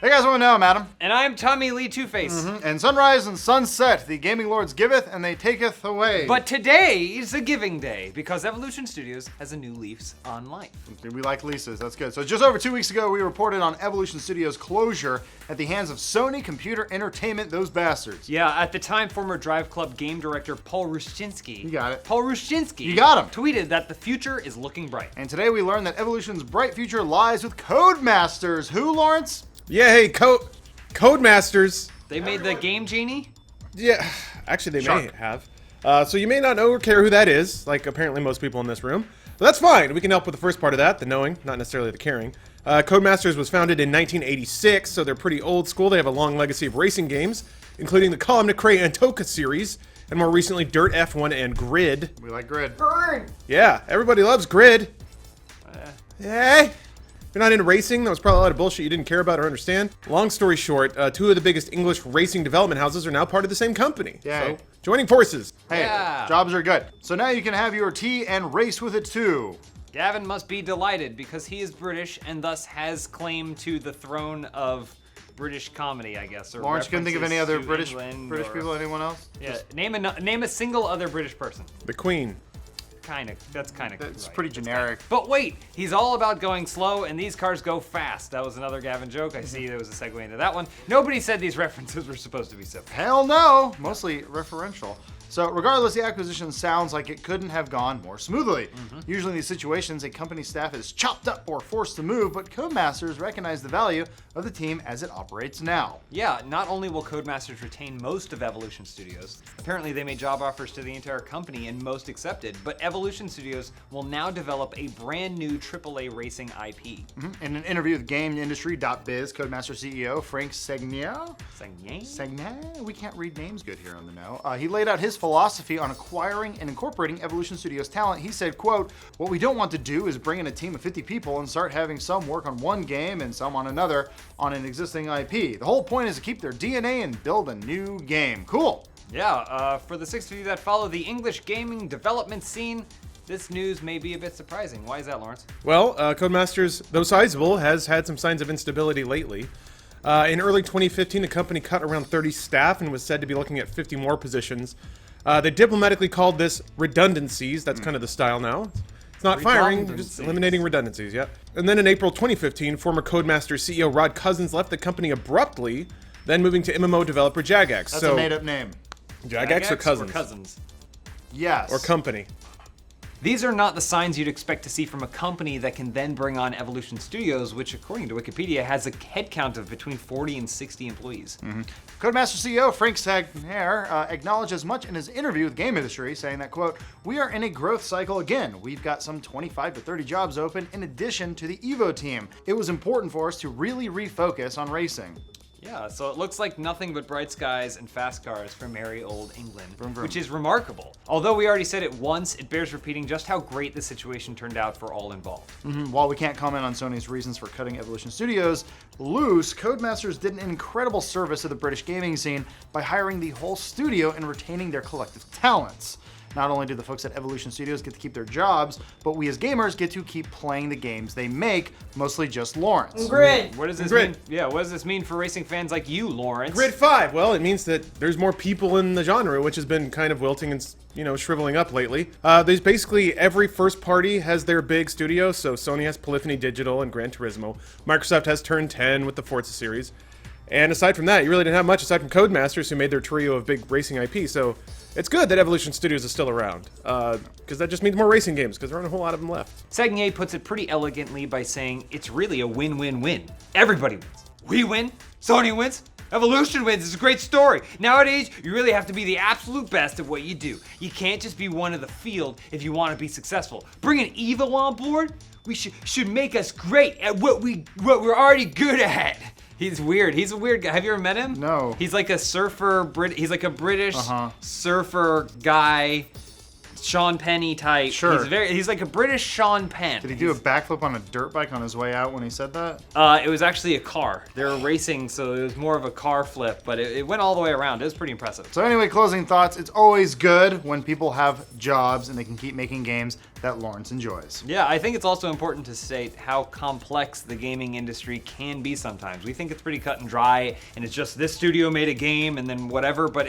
Hey guys, what now, madam? And I'm Tommy Lee Two-Face. And sunrise and sunset, the gaming lords giveth and they taketh away. But today is a giving day because Evolution Studios has a new lease on life. We like leases, that's good. So just over 2 weeks ago, we reported on Evolution Studios' closure at the hands of Sony Computer Entertainment, those bastards. Yeah, at the time, former Drive Club game director Paul Ruszczynski. You got it. Paul Ruszczynski. You got him. Tweeted that the future is looking bright. And today we learned that Evolution's bright future lies with Codemasters. Who, Lawrence? Yeah, hey, Codemasters. They made the Game Genie? Yeah, actually they Shark. may have. So you may not know or care who that is, like apparently most people in this room. But that's fine, we can help with the first part of that, the knowing, not necessarily the caring. Codemasters was founded in 1986, so they're pretty old school. They have a long legacy of racing games, including the Column to Cray and Toka series, and more recently Dirt F1 and Grid. We like Grid. Burn! Yeah, everybody loves Grid. Hey! If you're not into racing, that was probably a lot of bullshit you didn't care about or understand. Long story short, two of the biggest English racing development houses are now part of the same company. Yay. So, joining forces. Hey, Yeah. jobs are good. So now you can have your tea and race with it too. Gavin must be delighted because he is British and thus has claim to the throne of British comedy, I guess. Or Lawrence, you couldn't think of any other references British to England or- people, anyone else? Yeah, name a single other British person. The Queen. That's kind of It's right. pretty generic. But wait, he's all about going slow, and these cars go fast. That was another Gavin joke. I see there was a segue into that one. Nobody said these references were supposed to be so fast. Hell no, mostly referential. So regardless, the acquisition sounds like it couldn't have gone more smoothly. Usually in these situations, a company staff is chopped up or forced to move, but Codemasters recognize the value of the team as it operates now. Yeah, not only will Codemasters retain most of Evolution Studios, apparently they made job offers to the entire company and most accepted, but Evolution Studios will now develop a brand new AAA racing IP. In an interview with GameIndustry.biz, Codemaster CEO Frank Segna, we can't read names good here on the know. He laid out his philosophy on acquiring and incorporating Evolution Studios talent. He said, quote, "What we don't want to do is bring in a team of 50 people and start having some work on one game and some on another on an existing IP. The whole point is to keep their DNA and build a new game." Cool. Yeah, for the 6 of you that follow the English gaming development scene, this news may be a bit surprising. Why is that, Lawrence? Well, Codemasters, though sizable, has had some signs of instability lately. In early 2015, the company cut around 30 staff and was said to be looking at 50 more positions. They diplomatically called this redundancies. That's kind of the style now. It's not firing, just eliminating redundancies, yeah. And then in April 2015, former Codemasters CEO Rod Cousins left the company abruptly, then moving to MMO developer Jagex. That's a made-up name. Jagex or Cousins? Cousins. Yes. Or company. These are not the signs you'd expect to see from a company that can then bring on Evolution Studios, which according to Wikipedia has a headcount of between 40 and 60 employees. Codemaster CEO Frank Sagner acknowledged as much in his interview with Game Industry, saying that, quote, "We are in a growth cycle again. We've got some 25 to 30 jobs open in addition to the Evo team. It was important for us to really refocus on racing." Yeah, so it looks like nothing but bright skies and fast cars for merry old England, Vroom, vroom. which is remarkable. Although we already said it once, it bears repeating just how great the situation turned out for all involved. While we can't comment on Sony's reasons for cutting Evolution Studios loose, Codemasters did an incredible service to the British gaming scene by hiring the whole studio and retaining their collective talents. Not only do the folks at Evolution Studios get to keep their jobs, but we as gamers get to keep playing the games they make, mostly just Lawrence. Grid! What does this Grid. mean? Yeah, what does this mean for racing fans like you, Lawrence? Grid 5. Well, it means that there's more people in the genre, which has been kind of wilting and, shriveling up lately. There's basically every first party has their big studio. So Sony has Polyphony Digital and Gran Turismo. Microsoft has Turn 10 with the Forza series. And aside from that, you really didn't have much aside from Codemasters, who made their trio of big racing IP. So it's good that Evolution Studios is still around, because that just means more racing games, because there aren't a whole lot of them left. Sagnier puts it pretty elegantly by saying it's really a win-win-win. Everybody wins. We win, Sony wins, Evolution wins. It's a great story. Nowadays, you really have to be the absolute best at what you do. You can't just be one of the field if you want to be successful. Bringing Evo on board, we should make us great at what we're already good at. He's weird. He's a weird guy. Have you ever met him? No. He's like a surfer. He's like a British surfer guy. Sean Penny type. Sure. He's like a British Sean Penn. Did he do a backflip on a dirt bike on his way out when he said that? It was actually a car. They were racing, so it was more of a car flip, but it went all the way around. It was pretty impressive. So anyway, closing thoughts. It's always good when people have jobs and they can keep making games that Lawrence enjoys. Yeah, I think it's also important to state how complex the gaming industry can be sometimes. We think it's pretty cut and dry, and it's just this studio made a game and then whatever, but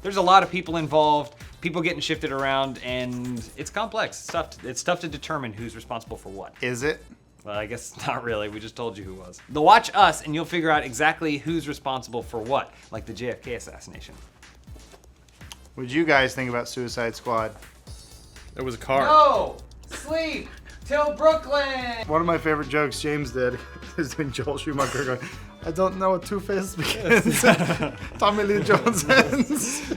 there's a lot of people involved, people getting shifted around, and it's complex. It's tough to determine who's responsible for what. Is it? Well, I guess not really. We just told you who was. Watch us, and you'll figure out exactly who's responsible for what, like the JFK assassination. What did you guys think about Suicide Squad? There was a car. No! Sleep! Till Brooklyn! One of my favorite jokes James did is when Joel Schumacher going, I don't know what Two-Face begins. Tommy Lee Jones ends.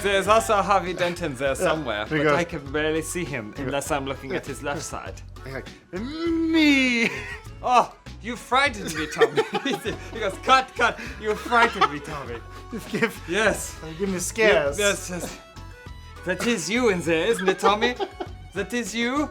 There's also Harvey Denton there somewhere, There you but go. I can barely see him unless I'm looking at his left side. Me. Oh, you frightened me, Tommy. He goes, cut, you frightened me, Tommy. Yes. Give me scares. Yes. That is you in there, isn't it, Tommy? That is you?